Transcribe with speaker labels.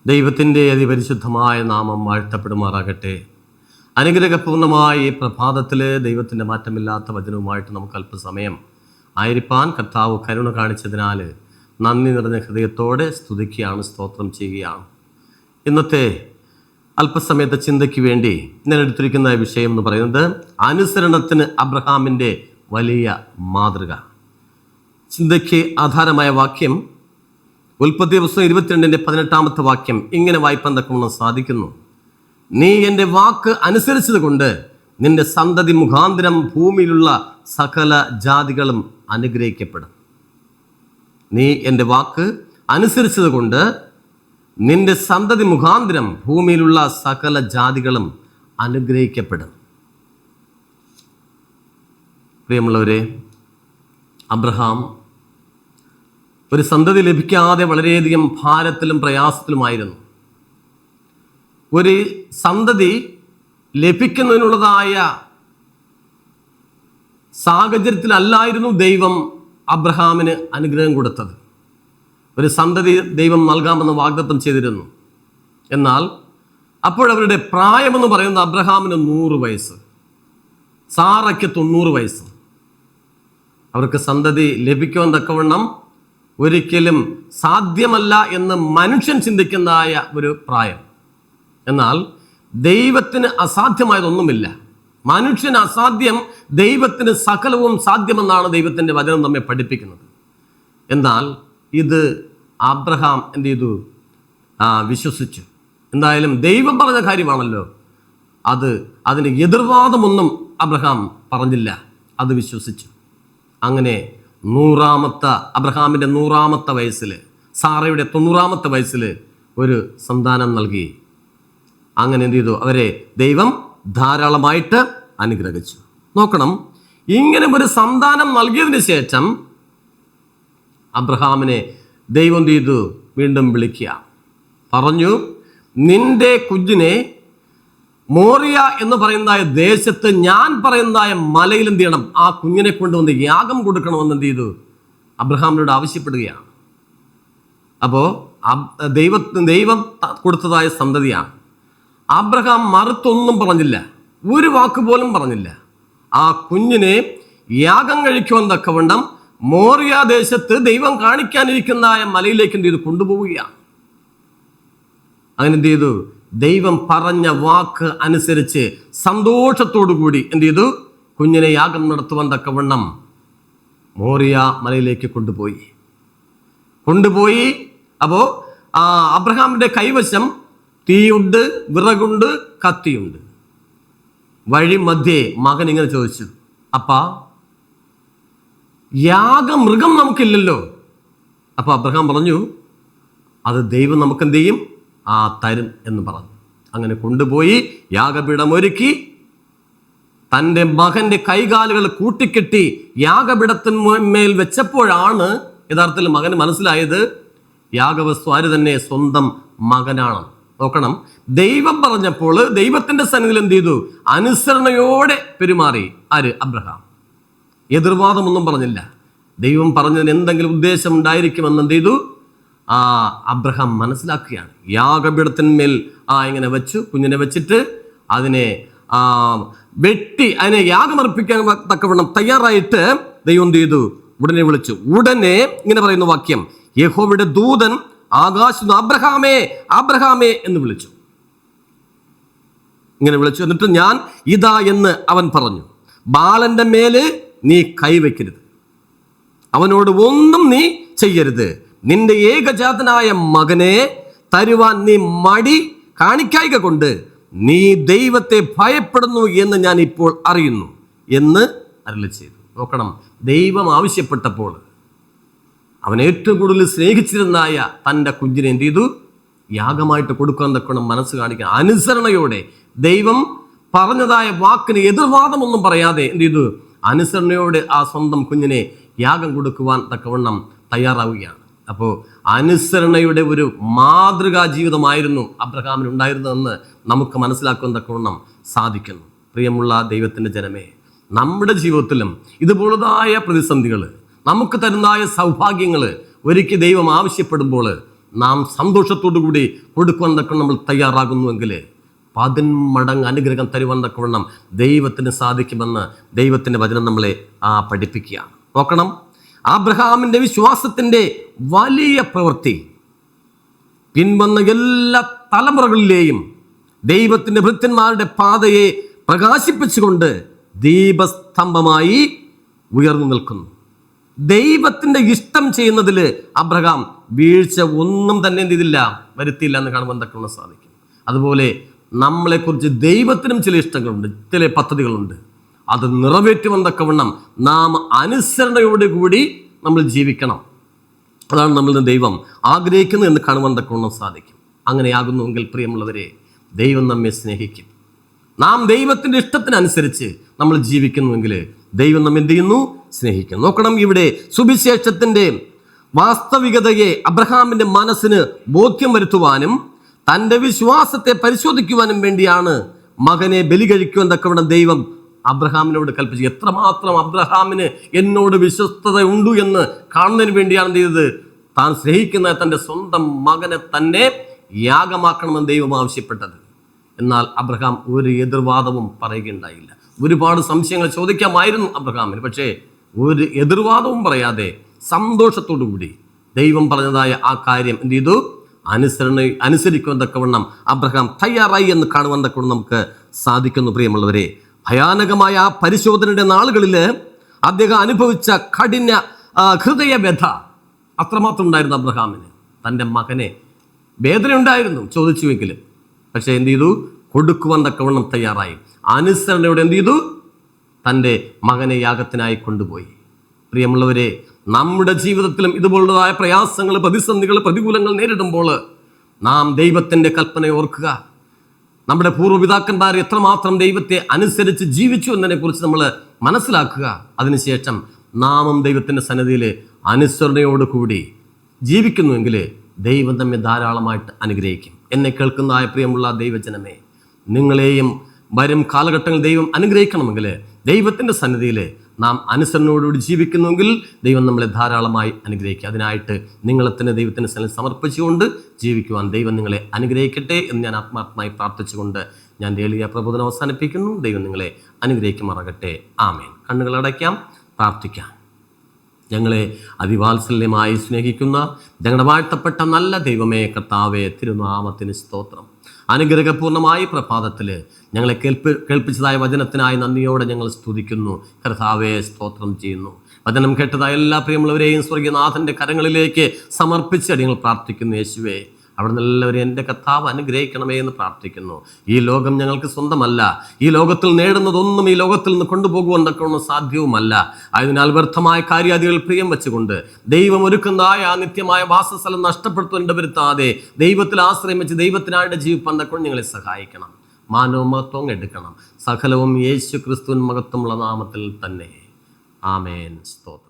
Speaker 1: ദൈവത്തിൻ്റെ അതിപരിശുദ്ധമായ നാമം വാഴ്ത്തപ്പെടുമാറാകട്ടെ. അനുഗ്രഹപൂർണമായ ഈ പ്രഭാതത്തിൽ ദൈവത്തിൻ്റെ മാറ്റമില്ലാത്ത വചനവുമായിട്ട് നമുക്ക് അല്പസമയം ആയിരിക്കാൻ കർത്താവ് കരുണ കാണിച്ചതിനാൽ നന്ദി നിറഞ്ഞ ഹൃദയത്തോടെ സ്തുതിക്കുകയാണ്, സ്തോത്രം ചെയ്യുകയാണ്. ഇന്നത്തെ അല്പസമയത്തെ ചിന്തയ്ക്ക് വേണ്ടി ഞാൻ എടുത്തിരിക്കുന്ന വിഷയം എന്ന് പറയുന്നത് അനുസരണത്തിന് അബ്രഹാമിൻ്റെ വലിയ മാതൃക. ചിന്തയ്ക്ക് ആധാരമായ വാക്യം ഉൽപ്പത്തി പുസ്തകം 22:18 വാക്യം ഇങ്ങനെ വായിപ്പാൻ തക്കവണ്ണം സാധിക്കുന്നു. നീ എൻ്റെ വാക്ക് അനുസരിച്ചത് കൊണ്ട് നിന്റെ സന്തതി മുഖാന്തരം ഭൂമിയിലുള്ള സകല ജാതികളും അനുഗ്രഹിക്കപ്പെടും. നീ എൻ്റെ വാക്ക് അനുസരിച്ചത് കൊണ്ട് നിന്റെ സന്തതി മുഖാന്തരം ഭൂമിയിലുള്ള സകല ജാതികളും അനുഗ്രഹിക്കപ്പെടും. പ്രിയമുള്ളവരെ, അബ്രഹാം ഒരു സന്തതി ലഭിക്കാതെ വളരെയധികം ഭാരത്തിലും പ്രയാസത്തിലുമായിരുന്നു. ഒരു സന്തതി ലഭിക്കുന്നതിനുള്ളതായ സാഹചര്യത്തിലല്ലായിരുന്നു ദൈവം അബ്രഹാമിന് അനുഗ്രഹം കൊടുത്തത്. ഒരു സന്തതി ദൈവം നൽകാമെന്ന് വാഗ്ദത്തം ചെയ്തിരുന്നു. എന്നാൽ അപ്പോഴവരുടെ പ്രായമെന്ന് പറയുന്നത് അബ്രഹാമിന് 100 വയസ്സ്, സാറയ്ക്ക് 90 വയസ്സ്. അവർക്ക് സന്തതി ലഭിക്കുവാൻ തക്കവണ്ണം ഒരിക്കലും സാധ്യമല്ല എന്ന് മനുഷ്യൻ ചിന്തിക്കുന്നതായ ഒരു പ്രായം. എന്നാൽ ദൈവത്തിന് അസാധ്യമായതൊന്നുമില്ല. മനുഷ്യന് അസാധ്യം, ദൈവത്തിന് സകലവും സാധ്യമെന്നാണ് ദൈവത്തിൻ്റെ വചനം നമ്മെ പഠിപ്പിക്കുന്നത്. എന്നാൽ ഇത് അബ്രഹാം എന്ത് ചെയ്തു? വിശ്വസിച്ചു. എന്തായാലും ദൈവം പറഞ്ഞ കാര്യമാണല്ലോ, അതിന് എതിർവാദമൊന്നും അബ്രഹാം പറഞ്ഞില്ല, അത് വിശ്വസിച്ചു. അങ്ങനെ അബ്രഹാമിൻ്റെ 100ാമത്തെ വയസ്സിൽ, സാറയുടെ 90ാമത്തെ വയസ്സിൽ ഒരു സന്താനം നൽകി. അങ്ങനെ എന്ത് ചെയ്തു? അവരെ ദൈവം ധാരാളമായിട്ട് അനുഗ്രഹിച്ചു. നോക്കണം, ഇങ്ങനെ ഒരു സന്താനം നൽകിയതിന് ശേഷം അബ്രഹാമിനെ ദൈവം എന്ത് ചെയ്തു? വീണ്ടും വിളിക്കുക. പറഞ്ഞു, നിന്റെ കുഞ്ഞിനെ മോറിയ എന്ന് പറയുന്നതായ ദേശത്ത് ഞാൻ പറയുന്നതായ മലയിൽ എന്ത് ചെയ്യണം? ആ കുഞ്ഞിനെ കൊണ്ടുവന്ന് യാഗം കൊടുക്കണമെന്ന് എന്ത് ചെയ്തു? അബ്രഹാമിനോട് ആവശ്യപ്പെടുകയാണ്. അപ്പോൾ ദൈവം കൊടുത്തതായ സന്തതിയാണ്. അബ്രഹാം മറുത്തൊന്നും പറഞ്ഞില്ല, ഒരു വാക്ക് പോലും പറഞ്ഞില്ല. ആ കുഞ്ഞിനെ യാഗം കഴിക്കുവാൻ തക്കവണ്ണം മോറിയ ദേശത്ത് ദൈവം കാണിക്കാനിരിക്കുന്നതായ മലയിലേക്ക് എന്ത് ചെയ്തു? കൊണ്ടുപോവുകയാണ്. അങ്ങനെ എന്ത് ചെയ്തു? ദൈവം പറഞ്ഞ വാക്ക് അനുസരിച്ച് സന്തോഷത്തോടു കൂടി എന്ത് ചെയ്തു? കുഞ്ഞിനെ യാഗം നടത്തുവാൻ തക്കവണ്ണം മോറിയ മലയിലേക്ക് കൊണ്ടുപോയി. അപ്പോൾ അബ്രഹാമിൻ്റെ കൈവശം തീയുണ്ട്, വിറകുണ്ട്, കത്തിയുണ്ട്. വഴി മധ്യേ മകൻ ഇങ്ങനെ ചോദിച്ചു, അപ്പാ, യാഗമൃഗം നമുക്കില്ലല്ലോ. അപ്പോൾ അബ്രഹാം പറഞ്ഞു, അത് ദൈവം നമുക്ക് എന്ത് ചെയ്യും? തരും എന്ന് പറഞ്ഞു. അങ്ങനെ കൊണ്ടുപോയി യാഗപീഠം ഒരുക്കി തൻ്റെ മകൻ്റെ കൈകാലുകൾ കൂട്ടിക്കെട്ടി യാഗപീഠത്തിന്മേൽ വെച്ചപ്പോഴാണ് യഥാർത്ഥത്തിൽ മകന് മനസ്സിലായത് യാഗവസ്തു ആര് തന്നെ? സ്വന്തം മകനാണ്. നോക്കണം, ദൈവം പറഞ്ഞപ്പോൾ ദൈവത്തിൻ്റെ സന്നിധിയിൽ എന്ത് ചെയ്തു? അനുസരണയോടെ പെരുമാറി. ആര്? അബ്രഹാം. എതിർവാദമൊന്നും പറഞ്ഞില്ല. ദൈവം പറഞ്ഞതിന് എന്തെങ്കിലും ഉദ്ദേശം ഉണ്ടായിരിക്കുമെന്ന് എന്ത് ചെയ്തു? അബ്രഹാം മനസ്സിലാക്കുകയാണ്. യാഗപീഠത്തിന്മേൽ ഇങ്ങനെ വെച്ചു, കുഞ്ഞിനെ വെച്ചിട്ട് അതിനെ വെട്ടി അതിനെ യാഗമർപ്പിക്കാൻ തക്കവണ്ണം തയ്യാറായിട്ട് ദൈവം എന്ത് ചെയ്തു? ഉടനെ വിളിച്ചു. ഉടനെ ഇങ്ങനെ പറയുന്ന വാക്യം, യഹോവയുടെ ദൂതൻ ആകാശത്ത് അബ്രഹാമേ, അബ്രഹാമേ എന്ന് വിളിച്ചു. ഇങ്ങനെ വിളിച്ചു. എന്നിട്ട് ഞാൻ ഇതാ എന്ന് അവൻ പറഞ്ഞു. ബാലന്റെ മേല് നീ കൈവയ്ക്കരുത്, അവനോട് ഒന്നും നീ ചെയ്യരുത്. നിന്റെ ഏകജാതനായ മകനെ തരുവാൻ നീ മടി കാണിക്കായ്ക കൊണ്ട് നീ ദൈവത്തെ ഭയപ്പെടുന്നു എന്ന് ഞാൻ ഇപ്പോൾ അറിയുന്നു എന്ന് അരുളി ചെയ്തു. നോക്കണം, ദൈവം ആവശ്യപ്പെട്ടപ്പോൾ അവൻ ഏറ്റവും കൂടുതൽ സ്നേഹിച്ചിരുന്നായ തൻ്റെ കുഞ്ഞിനെ എന്ത് ചെയ്തു? യാഗമായിട്ട് കൊടുക്കാൻ തക്കണം മനസ്സ് കാണിക്കാൻ. അനുസരണയോടെ ദൈവം പറഞ്ഞതായ വാക്കിന് എതിർവാദമൊന്നും പറയാതെ എന്ത് ചെയ്തു? അനുസരണയോടെ ആ സ്വന്തം കുഞ്ഞിനെ യാഗം കൊടുക്കുവാൻ തക്കവണ്ണം തയ്യാറാവുകയാണ്. അപ്പോൾ അനുസരണയുടെ ഒരു മാതൃകാ ജീവിതമായിരുന്നു അബ്രഹാമിന് ഉണ്ടായിരുന്നതെന്ന് നമുക്ക് മനസ്സിലാക്കാൻ തക്കവണ്ണം സാധിക്കുന്നു. പ്രിയമുള്ള ദൈവത്തിൻ്റെ ജനമേ, നമ്മുടെ ജീവിതത്തിലും ഇതുപോലതായ പ്രതിസന്ധികൾ, നമുക്ക് തരുന്നതായ സൗഭാഗ്യങ്ങൾ ഒരിക്കൽ ദൈവം ആവശ്യപ്പെടുമ്പോൾ നാം സന്തോഷത്തോടു കൂടി കൊടുക്കുവാൻ തക്കണം നമ്മൾ തയ്യാറാകുന്നുവെങ്കിൽ 10 മടങ്ങ് അനുഗ്രഹം തരുവാൻ തക്കവണ്ണം ദൈവത്തിന് സാധിക്കുമെന്ന് ദൈവത്തിൻ്റെ വചനം നമ്മളെ പഠിപ്പിക്കുകയാണ്. നോക്കണം, അബ്രഹാമിൻ്റെ വിശ്വാസത്തിൻ്റെ വലിയ പ്രവൃത്തി പിൻവന്ന എല്ലാ തലമുറകളിലെയും ദൈവത്തിൻ്റെ ഭൃത്യന്മാരുടെ പാതയെ പ്രകാശിപ്പിച്ചുകൊണ്ട് ദീപസ്തംഭമായി ഉയർന്നു നിൽക്കുന്നു. ദൈവത്തിൻ്റെ ഇഷ്ടം ചെയ്യുന്നതിൽ അബ്രഹാം വീഴ്ച ഒന്നും തന്നെ എന്ത് ചെയ്തില്ല, വരുത്തിയില്ല എന്ന് കാണുവാൻ തക്കവണ്ണം സാധിക്കും. അതുപോലെ നമ്മളെക്കുറിച്ച് ദൈവത്തിനും ചില ഇഷ്ടങ്ങളുണ്ട്, ചില പദ്ധതികളുണ്ട്. അത് നിറവേറ്റുവാൻ തക്കവണ്ണം നാം അനുസരണയോടുകൂടി നമ്മൾ ജീവിക്കണം. അതാണ് നമ്മളിൽ ദൈവം ആഗ്രഹിക്കുന്നത് എന്ന് കാണുവാൻ തക്കവണ്ണം സാധിക്കും. അങ്ങനെയാകുന്നുവെങ്കിൽ പ്രിയമുള്ളവരെ, ദൈവം നമ്മെ സ്നേഹിക്കും. നാം ദൈവത്തിൻ്റെ ഇഷ്ടത്തിനനുസരിച്ച് നമ്മൾ ജീവിക്കുന്നുവെങ്കിൽ ദൈവം നമ്മെ എന്ത് ചെയ്യുന്നു, സ്നേഹിക്കും. നോക്കണം, ഇവിടെ സുവിശേഷത്തിൻ്റെ വാസ്തവികതയെ അബ്രഹാമിൻ്റെ മനസ്സിന് ബോധ്യം വരുത്തുവാനും തൻ്റെ വിശ്വാസത്തെ പരിശോധിക്കുവാനും വേണ്ടിയാണ് മകനെ ബലി കഴിക്കുവാൻ തക്കവണ്ണം ദൈവം അബ്രഹാമിനോട് കൽപ്പിച്ചു. എത്രമാത്രം അബ്രഹാമിന് എന്നോട് വിശ്വസ്തത ഉണ്ട് എന്ന് കാണുന്നതിന് വേണ്ടിയാണ് എന്ത് ചെയ്തത്, താൻ സ്നേഹിക്കുന്ന തൻ്റെ സ്വന്തം മകനെ തന്നെ യാഗമാക്കണമെന്ന് ദൈവം ആവശ്യപ്പെട്ടത്. എന്നാൽ അബ്രഹാം ഒരു എതിർവാദവും പറയുകയുണ്ടായില്ല. ഒരുപാട് സംശയങ്ങൾ ചോദിക്കാമായിരുന്നു അബ്രഹാമിന്, പക്ഷേ ഒരു എതിർവാദവും പറയാതെ സന്തോഷത്തോടു കൂടി ദൈവം പറഞ്ഞതായ ആ കാര്യം എന്ത് ചെയ്തു, അനുസരിക്കുവാൻ തക്കവണ്ണം അബ്രഹാം തയ്യാറായി എന്ന് കാണുവാൻ തക്കവണ്ണം നമുക്ക് സാധിക്കുന്നു. പ്രിയമുള്ളവരെ, ഭയാനകമായ ആ പരിശോധനയുടെ നാളുകളിൽ അദ്ദേഹം അനുഭവിച്ച കഠിന ഹൃദയവ്യഥ അത്രമാത്രം ഉണ്ടായിരുന്നു അബ്രഹാമിന്. തൻ്റെ മകനെ വേദന ഉണ്ടായിരുന്നു ചോദിച്ചുവെങ്കിലും, പക്ഷെ എന്ത് ചെയ്തു, കൊടുക്കുവാൻ തക്കവണ്ണം തയ്യാറായി. അനുസരണയോടെ എന്ത് ചെയ്തു, തൻ്റെ മകനെ യാഗത്തിനായി കൊണ്ടുപോയി. പ്രിയമുള്ളവരെ, നമ്മുടെ ജീവിതത്തിലും ഇതുപോലുള്ളതായ പ്രയാസങ്ങൾ, പ്രതിസന്ധികൾ, പ്രതികൂലങ്ങൾ നേരിടുമ്പോൾ നാം ദൈവത്തിൻ്റെ കൽപ്പന ഓർക്കുക. നമ്മുടെ പൂർവ്വപിതാക്കന്മാർ എത്രമാത്രം ദൈവത്തെ അനുസരിച്ച് ജീവിച്ചു എന്നതിനെക്കുറിച്ച് നമ്മൾ മനസ്സിലാക്കുക. അതിനുശേഷം നാമും ദൈവത്തിൻ്റെ സന്നിധിയിൽ അനുസരണയോടുകൂടി ജീവിക്കുന്നുവെങ്കിൽ ദൈവം നമ്മെ ധാരാളമായിട്ട് അനുഗ്രഹിക്കും. എന്നെ കേൾക്കുന്നതായ പ്രിയമുള്ള ദൈവജനമേ, നിങ്ങളെയും വരും കാലഘട്ടങ്ങളിൽ ദൈവം അനുഗ്രഹിക്കണമെങ്കിൽ ദൈവത്തിൻ്റെ സന്നിധിയിൽ നാം അനുസരണയോടുകൂടി ജീവിക്കുന്നുവെങ്കിൽ ദൈവം നമ്മളെ ധാരാളമായി അനുഗ്രഹിക്കുക. അതിനായിട്ട് നിങ്ങളെ തന്നെ ദൈവത്തിൻ്റെ സന്നിധി സമർപ്പിച്ചുകൊണ്ട് ജീവിക്കുവാൻ ദൈവം നിങ്ങളെ അനുഗ്രഹിക്കട്ടെ എന്ന് ഞാൻ ആത്മാർത്ഥമായി പ്രാർത്ഥിച്ചുകൊണ്ട് ഞാൻ എളിയ പ്രബോധനം അവസാനിപ്പിക്കുന്നു. ദൈവം നിങ്ങളെ അനുഗ്രഹിക്കുമാറാകട്ടെ. ആമേൻ. കണ്ണുകൾ അടയ്ക്കാം, പ്രാർത്ഥിക്കാം. ഞങ്ങളെ അതിവാത്സല്യമായി സ്നേഹിക്കുന്ന ഞങ്ങളുടെ വാഴ്ത്തപ്പെട്ട നല്ല ദൈവമേ, കർത്താവേ, തിരുനാമത്തിന് സ്തോത്രം. അനുഗ്രഹപൂർണമായ പ്രഭാതത്തിൽ ഞങ്ങളെ കേൾപ്പിച്ചതായ വചനത്തിനായി നന്ദിയോടെ ഞങ്ങൾ സ്തുതിക്കുന്നു. കർത്താവേ, സ്തോത്രം ചെയ്യുന്നു. വചനം കേട്ടതായ എല്ലാ പ്രിയമുള്ളവരെയും സ്വർഗീയനാഥൻ്റെ കരങ്ങളിലേക്ക് സമർപ്പിച്ച് ഞങ്ങൾ പ്രാർത്ഥിക്കുന്നു. യേശുവേ, അവിടെ നിന്ന് എല്ലാവരെയും എൻ്റെ കർത്താവ് അനുഗ്രഹിക്കണമേ എന്ന് പ്രാർത്ഥിക്കുന്നു. ഈ ലോകം ഞങ്ങൾക്ക് സ്വന്തമല്ല. ഈ ലോകത്തിൽ നേടുന്നതൊന്നും ഈ ലോകത്തിൽ നിന്ന് കൊണ്ടുപോകുവാൻ തക്കവണ്ണം സാധ്യവുമല്ല. അതിനാൽ വ്യർത്ഥമായ കാര്യാദികൾ പ്രിയം വെച്ചുകൊണ്ട് ദൈവം ഒരുക്കുന്നതായ ആ നിത്യമായ വാസസ്ഥലം നഷ്ടപ്പെടുത്തേണ്ട വരുത്താതെ ദൈവത്തിൽ ആശ്രയം വെച്ച് ദൈവത്തിനായിട്ട് ജീവിപ്പാൻ തക്കവണ്ണം ഞങ്ങളെ സഹായിക്കണം. മാനവും മഹത്വവും എടുക്കണം. സകലവും യേശു ക്രിസ്തുവിൻ മഹത്വമുള്ള നാമത്തിൽ തന്നെ. ആമേൻ. സ്തോത്രം.